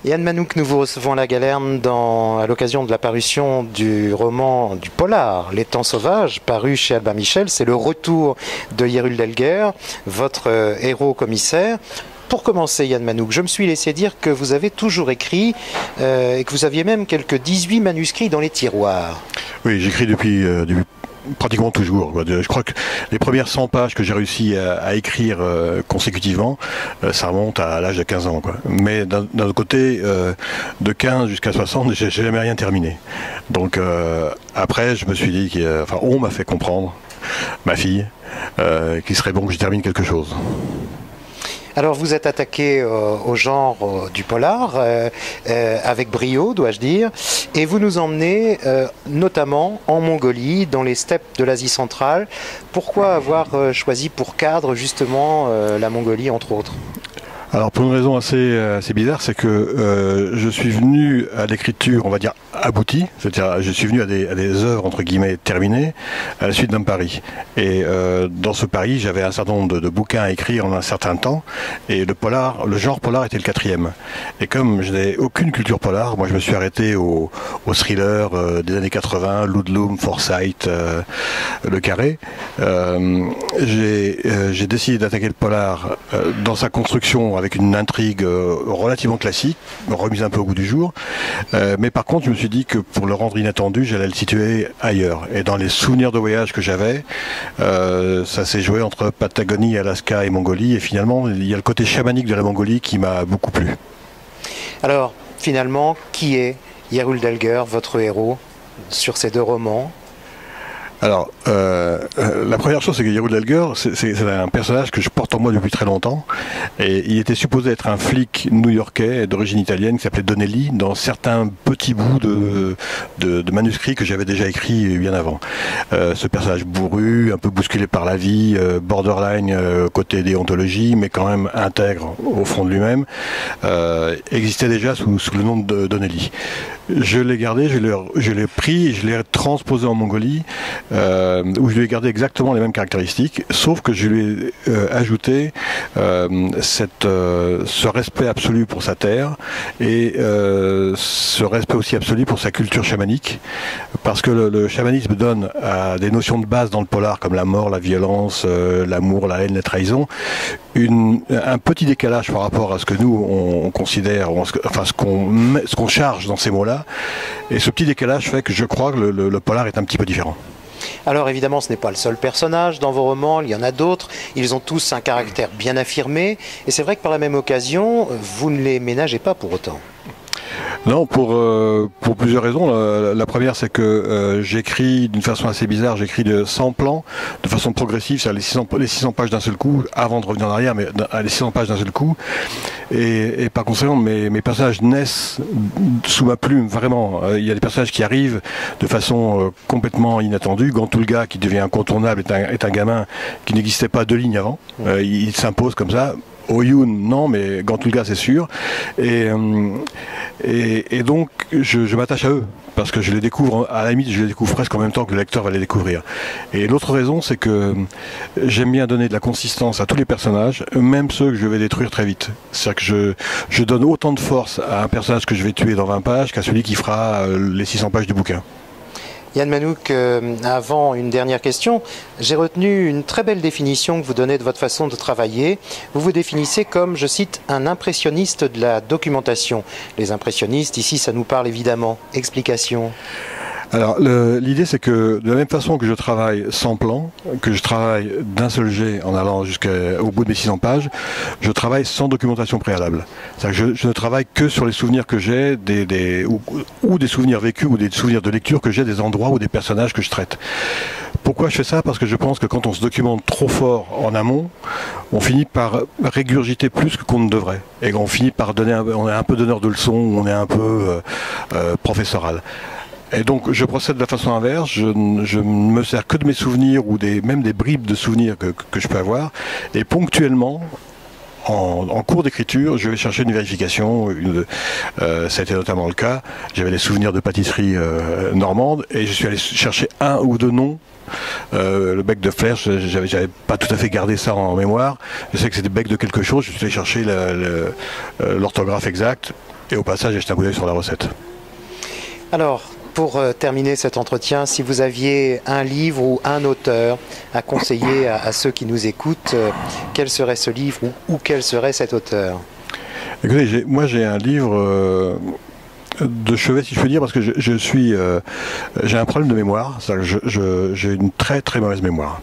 Yann Manouk, nous vous recevons à la Galerne à l'occasion de la parution du roman du polar Les Temps Sauvages, paru chez Albin Michel. C'est le retour de Yerul Delguer, votre héros commissaire. Pour commencer, Yann Manouk, je me suis laissé dire que vous avez toujours écrit et que vous aviez même quelques 18 manuscrits dans les tiroirs. Oui, j'écris depuis pratiquement toujours. Je crois que les premières 100 pages que j'ai réussi à écrire consécutivement, ça remonte à l'âge de 15 ans, quoi. Mais d'un autre côté, de 15 jusqu'à 60, j'ai jamais rien terminé. Donc après, je me suis dit, on m'a fait comprendre, ma fille, qu'il serait bon que je termine quelque chose. Alors vous êtes attaqué au genre du polar, avec brio, dois-je dire, et vous nous emmenez notamment en Mongolie, dans les steppes de l'Asie centrale. Pourquoi avoir choisi pour cadre justement la Mongolie, entre autres ? Alors pour une raison assez bizarre, c'est que je suis venu à l'écriture, on va dire, aboutie, c'est-à-dire je suis venu à des œuvres entre guillemets terminées à la suite d'un pari. Et dans ce pari, j'avais un certain nombre de bouquins à écrire en un certain temps, et le genre polar était le 4e. Et comme je n'avais aucune culture polar, moi je me suis arrêté au thriller des années 80, Ludlum, Forsyth, Le Carré. J'ai décidé d'attaquer le polar dans sa construction avec une intrigue relativement classique, remise un peu au goût du jour. Mais par contre, je me suis dit que pour le rendre inattendu, j'allais le situer ailleurs. Et dans les souvenirs de voyage que j'avais, ça s'est joué entre Patagonie, Alaska et Mongolie. Et finalement, il y a le côté chamanique de la Mongolie qui m'a beaucoup plu. Alors, finalement, qui est Yerul Delguer, votre héros, sur ces deux romans ? Alors, la première chose, c'est que Yerul Delguer, c'est un personnage que je porte en moi depuis très longtemps. Et il était supposé être un flic new-yorkais d'origine italienne qui s'appelait Donnelly, dans certains petits bouts de manuscrits que j'avais déjà écrits bien avant. Ce personnage bourru, un peu bousculé par la vie, borderline côté déontologie, mais quand même intègre au fond de lui-même, existait déjà sous le nom de Donnelly. Je l'ai gardé, je l'ai pris et je l'ai transposé en Mongolie, où je lui ai gardé exactement les mêmes caractéristiques, sauf que je lui ai ajouté ce respect absolu pour sa terre et ce respect aussi absolu pour sa culture chamanique, parce que le chamanisme donne à des notions de base dans le polar, comme la mort, la violence, l'amour, la haine, la trahison, un petit décalage par rapport à ce que nous on considère, ce qu'on charge dans ces mots-là. Et ce petit décalage fait que je crois que le polar est un petit peu différent. Alors évidemment, ce n'est pas le seul personnage dans vos romans, il y en a d'autres, ils ont tous un caractère bien affirmé, et c'est vrai que par la même occasion, vous ne les ménagez pas pour autant. Non, pour plusieurs raisons. La première, c'est que j'écris d'une façon assez bizarre, j'écris de 100 plans, de façon progressive, c'est-à-dire les 600 pages d'un seul coup, avant de revenir en arrière, mais les 600 pages d'un seul coup. Et par conséquent, mes personnages naissent sous ma plume, vraiment. Il y a des personnages qui arrivent de façon complètement inattendue. Gantulga, qui devient incontournable, est un gamin qui n'existait pas 2 lignes avant. Il s'impose comme ça. Oyun, non, mais Gantulga, c'est sûr. Et donc, je m'attache à eux, parce que je les découvre, à la limite, je les découvre presque en même temps que le lecteur va les découvrir. Et l'autre raison, c'est que j'aime bien donner de la consistance à tous les personnages, même ceux que je vais détruire très vite. C'est-à-dire que je donne autant de force à un personnage que je vais tuer dans 20 pages qu'à celui qui fera les 600 pages du bouquin. Yann Manouk, avant une dernière question, j'ai retenu une très belle définition que vous donnez de votre façon de travailler. Vous vous définissez comme, je cite, un impressionniste de la documentation. Les impressionnistes, ici, ça nous parle évidemment. Explication. Alors l'idée, c'est que de la même façon que je travaille sans plan, que je travaille d'un seul jet en allant jusqu'au bout de mes 600 pages, je travaille sans documentation préalable. C'est-à-dire que je ne travaille que sur les souvenirs que j'ai, ou des souvenirs vécus, ou des souvenirs de lecture que j'ai des endroits ou des personnages que je traite. Pourquoi je fais ça? Parce que je pense que quand on se documente trop fort en amont, on finit par régurgiter plus qu'on ne devrait. Et on finit par on est un peu donneur de leçons, on est un peu professoral. Et donc je procède de la façon inverse, je ne me sers que de mes souvenirs ou même des bribes de souvenirs que je peux avoir, et ponctuellement, en cours d'écriture, je vais chercher une vérification, ça a été notamment le cas, j'avais des souvenirs de pâtisserie normande, et je suis allé chercher 1 ou 2 noms. Le bec de flèche, j'avais pas tout à fait gardé ça en mémoire, je sais que c'était bec de quelque chose, je suis allé chercher l'orthographe exacte. Et au passage, j'ai jeté un coup d'œil sur la recette. Alors, pour terminer cet entretien, si vous aviez un livre ou un auteur à conseiller à ceux qui nous écoutent, quel serait ce livre ou quel serait cet auteur? Écoutez, moi j'ai un livre de chevet, si je peux dire, parce que j'ai un problème de mémoire, c'est-à-dire que j'ai une très très mauvaise mémoire.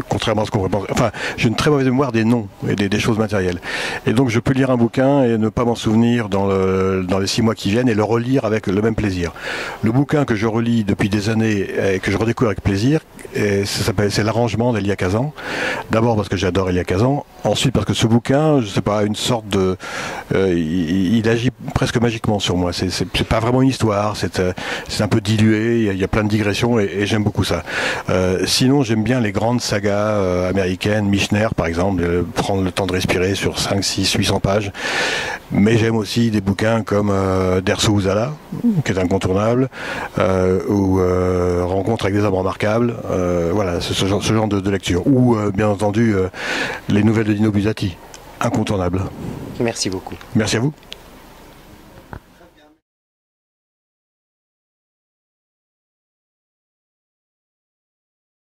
Contrairement à ce qu'on pourrait penser. Enfin, j'ai une très mauvaise mémoire des noms et des choses matérielles. Et donc, je peux lire un bouquin et ne pas m'en souvenir dans les 6 mois qui viennent et le relire avec le même plaisir. Le bouquin que je relis depuis des années et que je redécouvre avec plaisir, c'est L'Arrangement d'Elia Kazan. D'abord parce que j'adore Elia Kazan. Ensuite parce que ce bouquin, je sais pas, une sorte de, il agit presque magiquement sur moi. C'est pas vraiment une histoire. C'est un peu dilué. Il y a plein de digressions et j'aime beaucoup ça. Sinon, j'aime bien les grandes sagas américaine, Michener par exemple, prendre le temps de respirer sur 5, 6, 800 pages. Mais j'aime aussi des bouquins comme d'Erso Uzala, qui est incontournable, ou Rencontre avec des hommes remarquables, voilà, ce genre de lecture. Ou bien entendu les nouvelles de Dino Buzzati, incontournable. Merci beaucoup. Merci à vous.